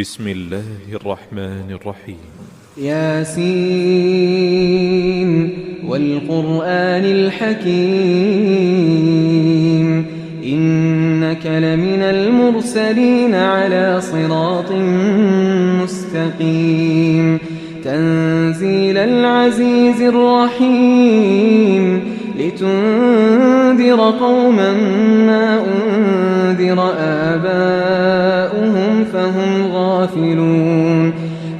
بسم الله الرحمن الرحيم. ياسين والقرآن الحكيم إنك لمن المرسلين على صراط مستقيم تنزيل العزيز الرحيم لتنذر قوما ما أنذر آباؤهم فهم غافلون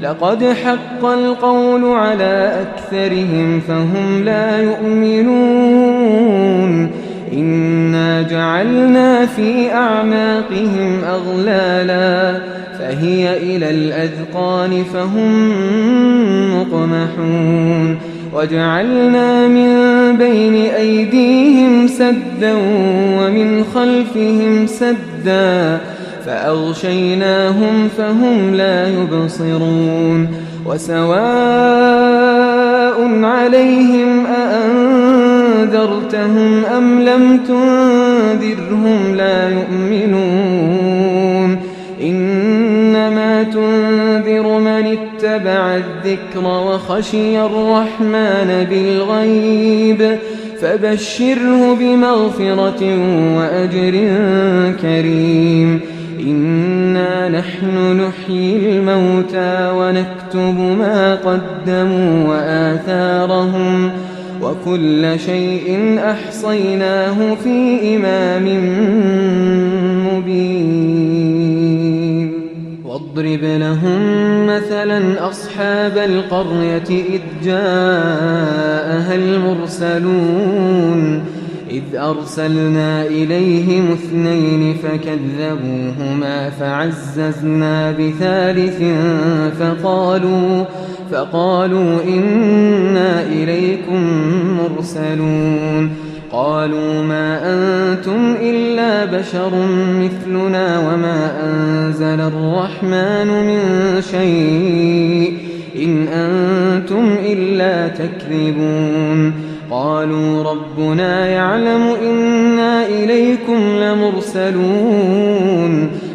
لقد حق القول على أكثرهم فهم لا يؤمنون إنا جعلنا في أعناقهم أغلالا فهي إلى الأذقان فهم مقمحون وجعلنا من بين أيديهم سدا ومن خلفهم سدا فأغشيناهم فهم لا يبصرون وسواء عليهم أأنذرتهم أم لم تنذرهم لا يؤمنون إنما تنذر من اتبع الذكر وخشي الرحمن بالغيب فبشره بمغفرة وأجر كريم إنا نحن نحيي الموتى ونكتب ما قدموا وآثارهم وكل شيء أحصيناه في إمام مبين واضرب لهم مثلا أصحاب القرية إذ جاءها المرسلون إذ أرسلنا إليهم اثنين فكذبوهما فعززنا بثالث فقالوا إنا إليكم مرسلون قالوا ما أنتم إلا بشر مثلنا وما أنزل الرحمن من شيء إن أنتم إلا تكذبون قالوا ربنا يعلم إنا إليكم لمرسلون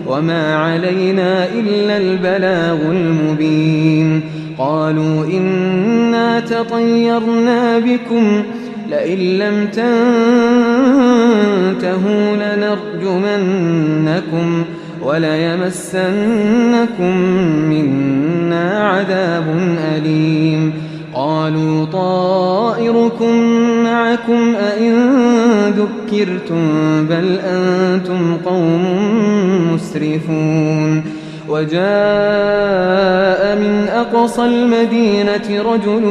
وما علينا إلا البلاغ المبين قالوا إنا تطيرنا بكم لئن لم تنتهوا لنرجمنكم وليمسنكم منا عذاب أليم قالوا طائركم معكم أئن ذكرتم بل أنتم قوم مسرفون وجاء من أقصى المدينة رجل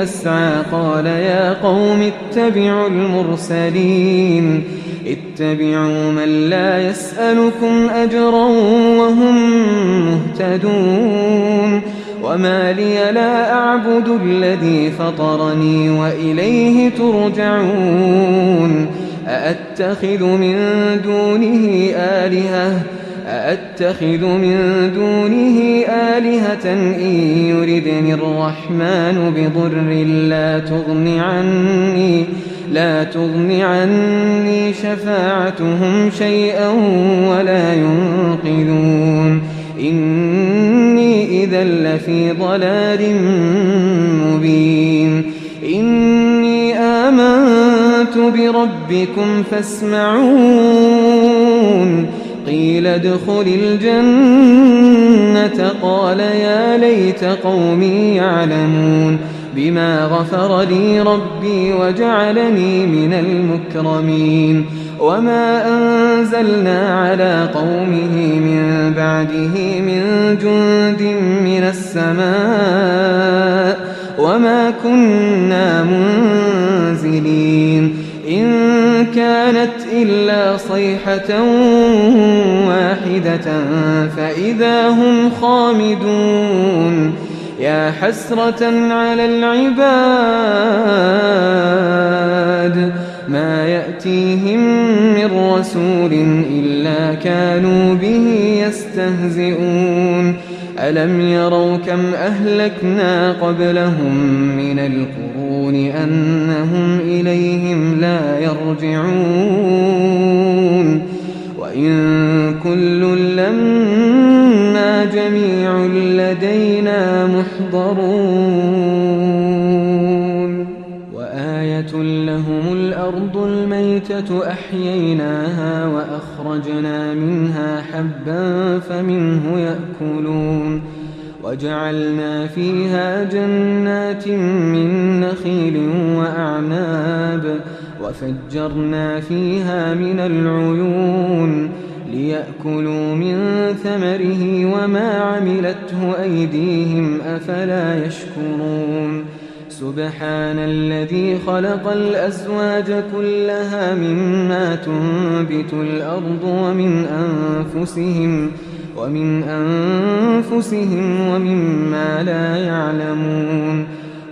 يسعى قال يا قوم اتبعوا المرسلين اتبعوا من لا يسألكم أجرا وهم مهتدون وما لي لا أعبد الذي فطرني وإليه ترجعون أأتخذ من دونه آلهة إن يردني الرحمن بضر لا تغن عني شفاعتهم شيئا ولا ينقذون إني إذا لفي ضلال مبين إني آمنت بربكم فاسمعون قيل ادخل الجنة قال يا ليت قومي يعلمون بما غفر لي ربي وجعلني من المكرمين وما أنزلنا على قومه من بعده من جند من السماء وما كنا منزلين إن كانت إلا صيحة واحدة فإذا هم خامدون يا حسرة على العباد ما يأتيهم من رسول إلا كانوا به يستهزئون ألم يروا كم أهلكنا قبلهم من القرون أنهم إليهم لا يرجعون وإن كل لما إنا جميع لدينا محضرون وآية لهم الأرض الميتة أحييناها وأخرجنا منها حبا فمنه يأكلون وجعلنا فيها جنات من نخيل وأعناب وفجرنا فيها من العيون ليأكلوا من ثمره وما عملته أيديهم أفلا يشكرون سبحان الذي خلق الأزواج كلها مما تنبت الأرض ومن أنفسهم ومما لا يعلمون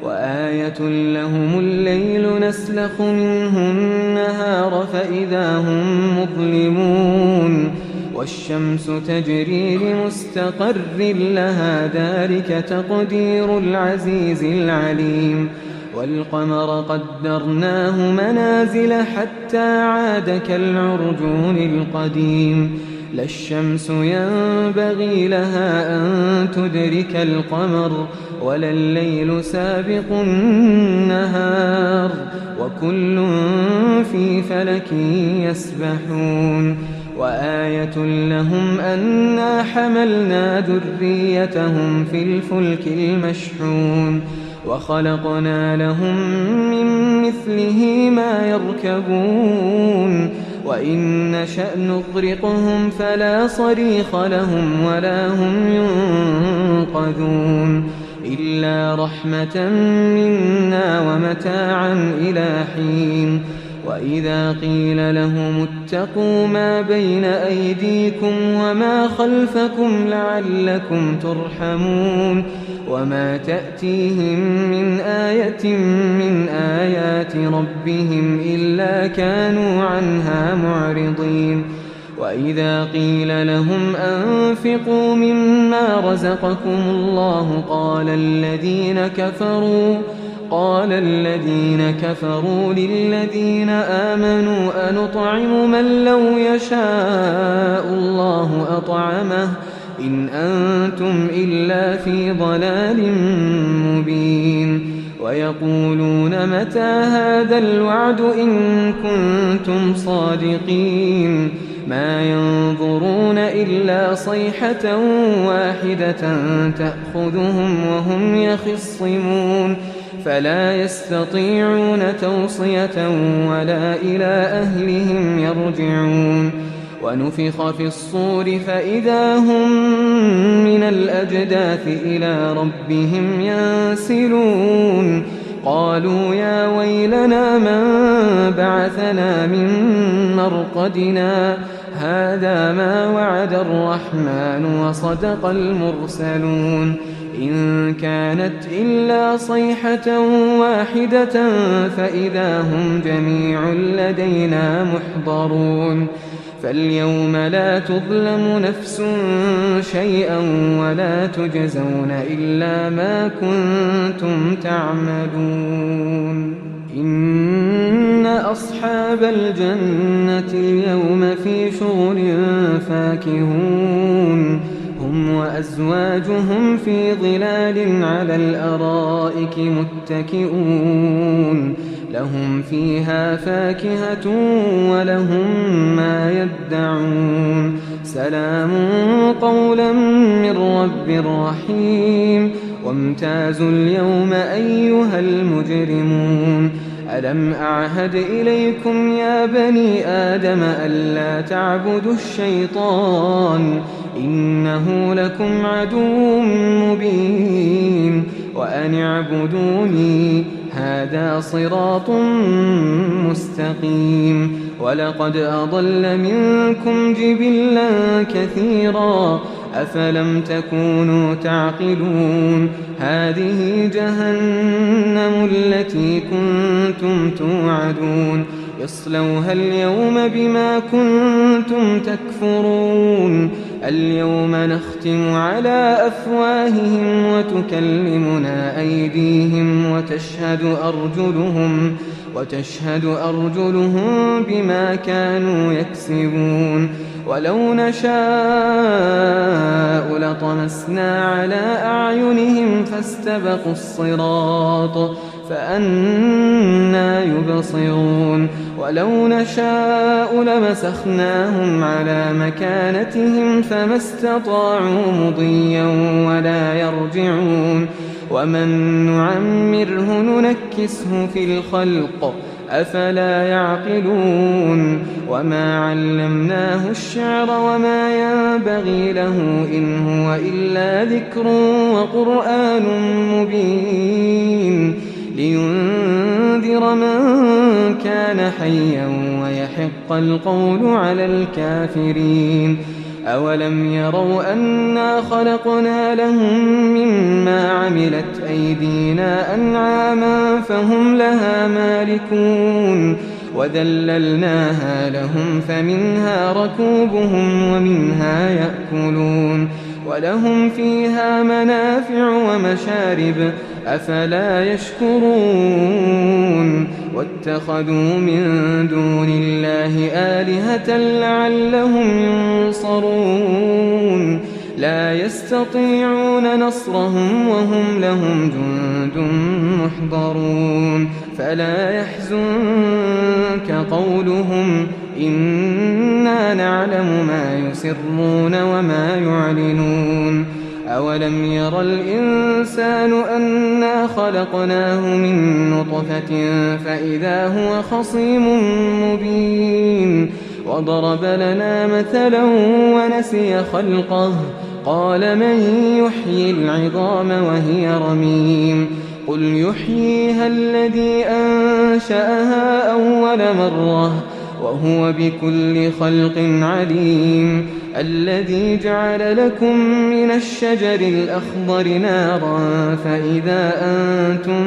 وآية لهم الليل نسلخ منه النهار فإذا هم مظلمون والشمس تجري لمستقر لها ذلك تقدير العزيز العليم والقمر قدرناه منازل حتى عاد كالعرجون القديم لا الشمس ينبغي لها أن تدرك القمر ولا الليل سابق النهار وكل في فلك يسبحون وآية لهم أنا حملنا ذريتهم في الفلك المشحون وخلقنا لهم من مثله ما يركبون وإن نشأ نغرقهم فلا صريخ لهم ولا هم ينقذون إلا رحمة منا ومتاعا إلى حين وإذا قيل لهم اتقوا ما بين أيديكم وما خلفكم لعلكم ترحمون وما تأتيهم من آية من آيات ربهم إلا كانوا عنها معرضين وإذا قيل لهم أنفقوا مما رزقكم الله قال الذين كفروا للذين آمنوا أنطعم من لو يشاء الله أطعمه إن أنتم إلا في ضلال مبين ويقولون متى هذا الوعد إن كنتم صادقين ما ينظرون إلا صيحة واحدة تأخذهم وهم يخصمون فلا يستطيعون توصية ولا إلى أهلهم يرجعون ونفخ في الصور فإذا هم من الأجداث إلى ربهم ينسلون قالوا يا ويلنا من بعثنا من مرقدنا هذا ما وعد الرحمن وصدق المرسلون إن كانت إلا صيحة واحدة فإذا هم جميع لدينا محضرون فاليوم لا تظلم نفس شيئا ولا تجزون إلا ما كنتم تعملون إن أصحاب الجنة اليوم في شغل فاكهون هم وأزواجهم في ظلال على الأرائك متكئون لهم فيها فاكهة ولهم ما يدعون سلام قولا من رب رحيم وامتازوا اليوم أيها المجرمون ألم أعهد إليكم يا بني آدم ألا تعبدوا الشيطان إنه لكم عدو مبين وأن اعبدوني هذا صراط مستقيم ولقد أضل منكم جبلا كثيرا أفلم تكونوا تعقلون هذه جهنم التي كنتم توعدون اصلوها اليوم بما كنتم تكفرون اليوم نختم على أفواههم وتكلمنا أيديهم وتشهد أرجلهم بما كانوا يكسبون ولو نشاء لطمسنا على أعينهم فاستبقوا الصراط فأنى يبصرون ولو نشاء لمسخناهم على مكانتهم فما استطاعوا مضيا ولا يرجعون ومن نعمره ننكسه في الخلق أفلا يعقلون وما علمناه الشعر وما ينبغي له إن هو إلا ذكر وقرآن مبين لينذر من كان حيا ويحق القول على الكافرين أولم يروا أنا خلقنا لهم مما عملت أيدينا أنعاما فهم لها مالكون وذللناها لهم فمنها ركوبهم ومنها يأكلون ولهم فيها منافع ومشارب أفلا يشكرون واتخذوا من دون الله آلهة لعلهم ينصرون لا يستطيعون نصرهم وهم لهم جند محضرون فلا يحزنك قولهم إنا نعلم ما يسرون وما يعلنون أولم ير الإنسان أنا خلقناه من نطفة فإذا هو خصيم مبين وضرب لنا مثلا ونسي خلقه قال من يحيي العظام وهي رميم قل يحييها الذي أنشأها أول مرة وهو بكل خلق عليم الذي جعل لكم من الشجر الأخضر نارا فإذا أنتم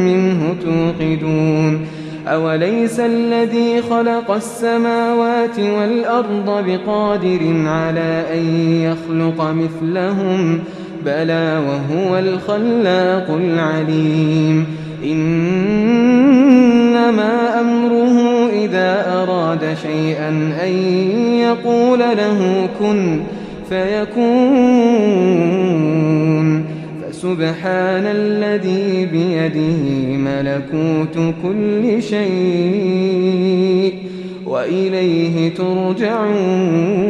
منه توقدون أوليس الذي خلق السماوات والأرض بقادر على أن يخلق مثلهم بلى وهو الخلاق العليم إنما أمره إذا أراد شيئا أن يقول له كن فيكون فسبحان الذي بيده ملكوت كل شيء وإليه ترجعون